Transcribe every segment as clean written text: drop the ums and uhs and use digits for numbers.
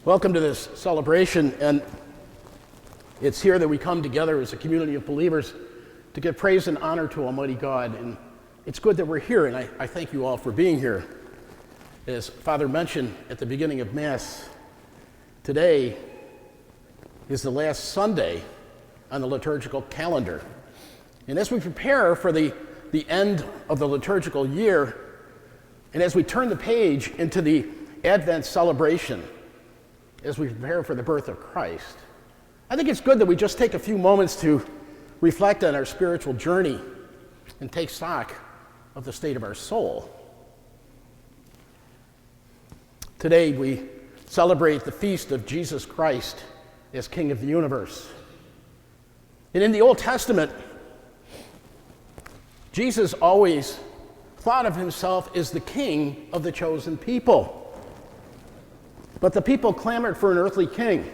Welcome to this celebration, and it's here that we come together as a community of believers to give praise and honor to Almighty God, and it's good that we're here, and I thank you all for being here. As Father mentioned at the beginning of Mass, today is the last Sunday on the liturgical calendar, and as we prepare for the end of the liturgical year, and as we turn the page into the Advent celebration, as we prepare for the birth of Christ, I think it's good that we just take a few moments to reflect on our spiritual journey and take stock of the state of our soul. Today we celebrate the feast of Jesus Christ as King of the universe. And in the Old Testament, Jesus always thought of himself as the king of the chosen people. But the people clamored for an earthly king.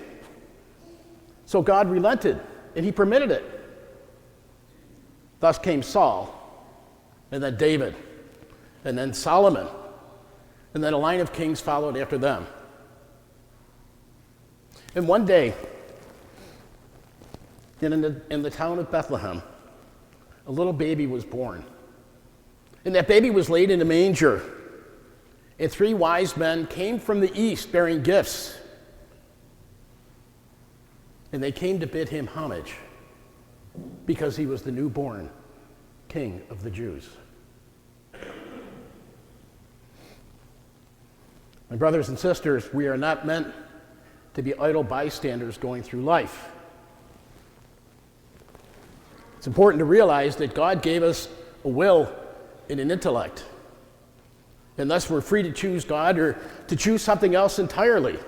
So God relented, and he permitted it. Thus came Saul, and then David, and then Solomon, and then a line of kings followed after them. And one day, in the town of Bethlehem, a little baby was born. And that baby was laid in a manger. And 3 wise men came from the east bearing gifts. And they came to bid him homage because he was the newborn King of the Jews. My brothers and sisters, we are not meant to be idle bystanders going through life. It's important to realize that God gave us a will and an intellect. And thus we're free to choose God or to choose something else entirely.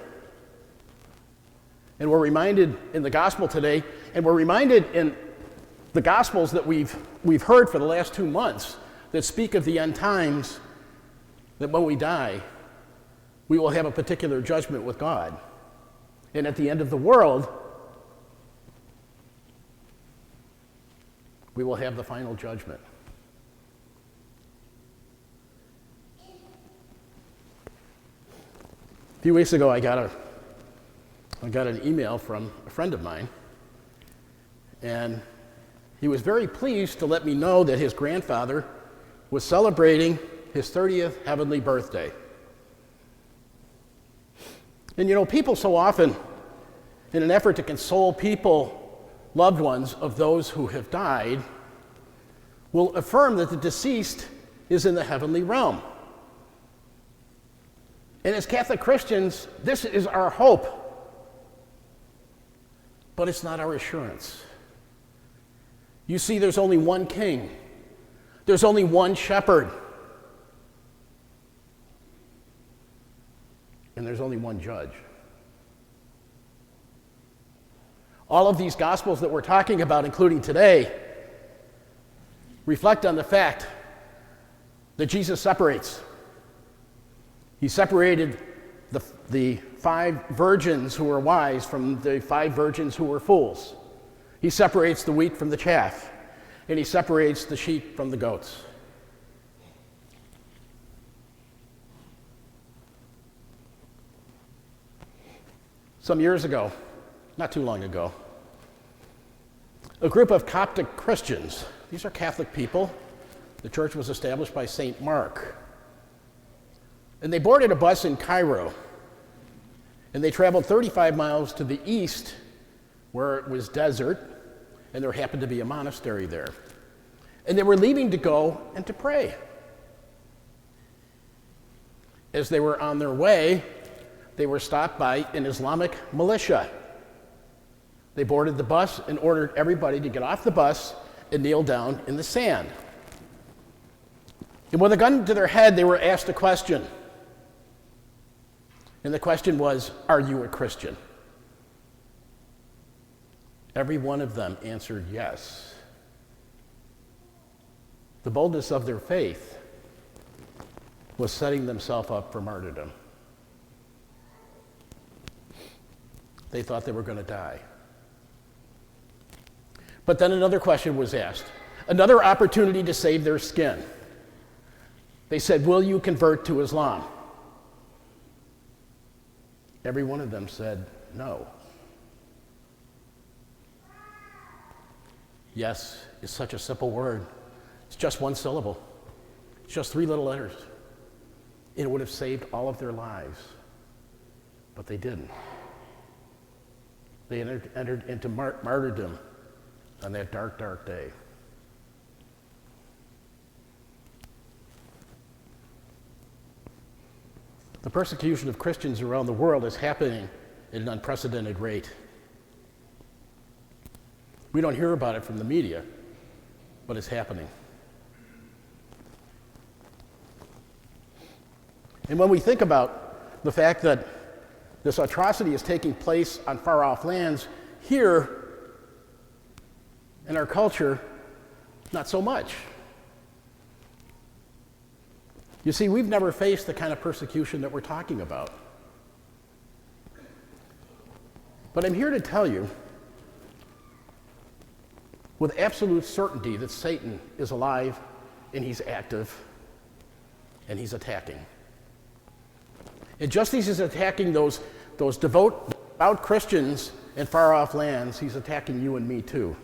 And we're reminded in the gospel today, and we're reminded in the gospels that we've heard for the last 2 months that speak of the end times, that when we die, we will have a particular judgment with God. And at the end of the world, we will have the final judgment. A few weeks ago, I got an email from a friend of mine, and he was very pleased to let me know that his grandfather was celebrating his 30th heavenly birthday. And you know, people so often, in an effort to console people, loved ones of those who have died, will affirm that the deceased is in the heavenly realm. And as Catholic Christians, this is our hope, but it's not our assurance. You see, there's only one king. There's only one shepherd. And there's only one judge. All of these gospels that we're talking about, including today, reflect on the fact that Jesus separates. He separated the 5 virgins who were wise from the 5 virgins who were fools. He separates the wheat from the chaff, and he separates the sheep from the goats. Some years ago, not too long ago, a group of Coptic Christians, these are Catholic people, the church was established by St. Mark, and they boarded a bus in Cairo, and they traveled 35 miles to the east where it was desert, and there happened to be a monastery there. And they were leaving to go and to pray. As they were on their way, they were stopped by an Islamic militia. They boarded the bus and ordered everybody to get off the bus and kneel down in the sand. And with a gun to their head, they were asked a question. And the question was, are you a Christian? Every one of them answered yes. The boldness of their faith was setting themselves up for martyrdom. They thought they were going to die. But then another question was asked, another opportunity to save their skin. They said, will you convert to Islam? Every one of them said no. Yes is such a simple word. It's just one syllable. It's just 3 little letters. It would have saved all of their lives, but they didn't. They entered into martyrdom on that dark, dark day. The persecution of Christians around the world is happening at an unprecedented rate. We don't hear about it from the media, but it's happening. And when we think about the fact that this atrocity is taking place on far-off lands, here in our culture, not so much. You see, we've never faced the kind of persecution that we're talking about. But I'm here to tell you with absolute certainty that Satan is alive and he's active and he's attacking. And just as he's attacking those devout Christians in far-off lands, he's attacking you and me too,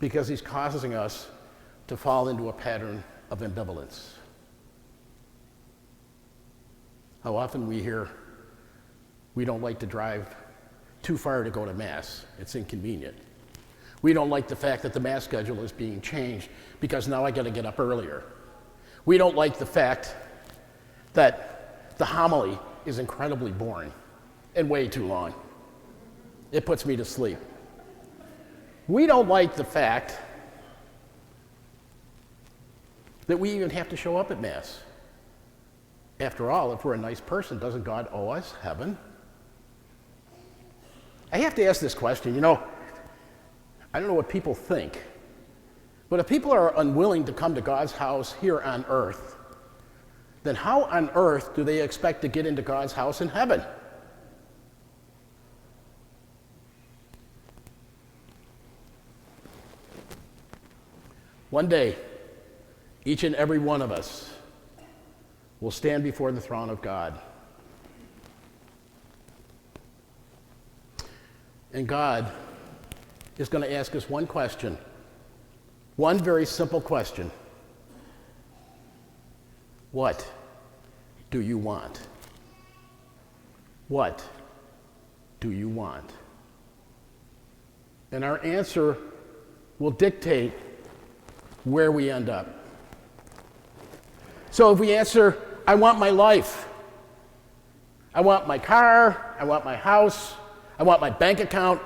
because he's causing us to fall into a pattern of ambivalence. How often we hear, we don't like to drive too far to go to Mass. It's inconvenient. We don't like the fact that the Mass schedule is being changed because now I got to get up earlier. We don't like the fact that the homily is incredibly boring and way too long. It puts me to sleep. We don't like the fact that we even have to show up at Mass. After all, if we're a nice person, doesn't God owe us heaven? I have to ask this question. I don't know what people think, but if people are unwilling to come to God's house here on earth, then how on earth do they expect to get into God's house in heaven? One day, each and every one of us will stand before the throne of God. And God is going to ask us one question, one very simple question. What do you want? What do you want? And our answer will dictate where we end up. So if we answer, I want my life, I want my car, I want my house, I want my bank account,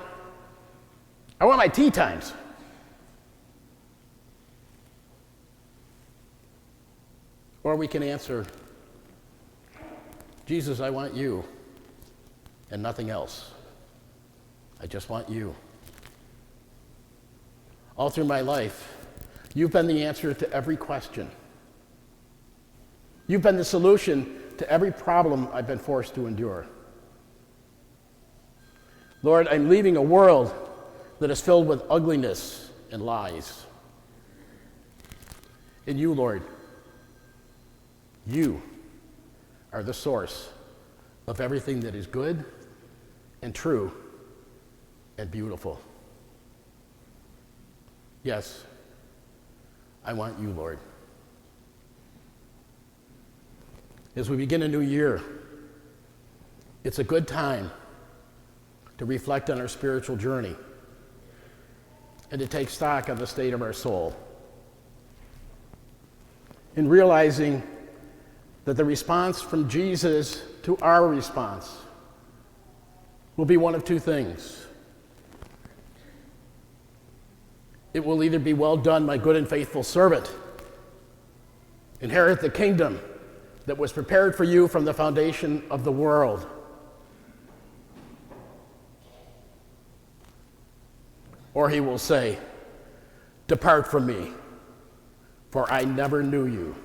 I want my tea times. Or we can answer, Jesus, I want you and nothing else. I just want you. All through my life, you've been the answer to every question. You've been the solution to every problem I've been forced to endure. Lord, I'm leaving a world that is filled with ugliness and lies. And you, Lord, you are the source of everything that is good and true and beautiful. Yes, I want you, Lord. As we begin a new year, it's a good time to reflect on our spiritual journey and to take stock of the state of our soul. In realizing that the response from Jesus to our response will be one of two things. It will either be, well done, my good and faithful servant, inherit the kingdom that was prepared for you from the foundation of the world. Or he will say, depart from me, for I never knew you.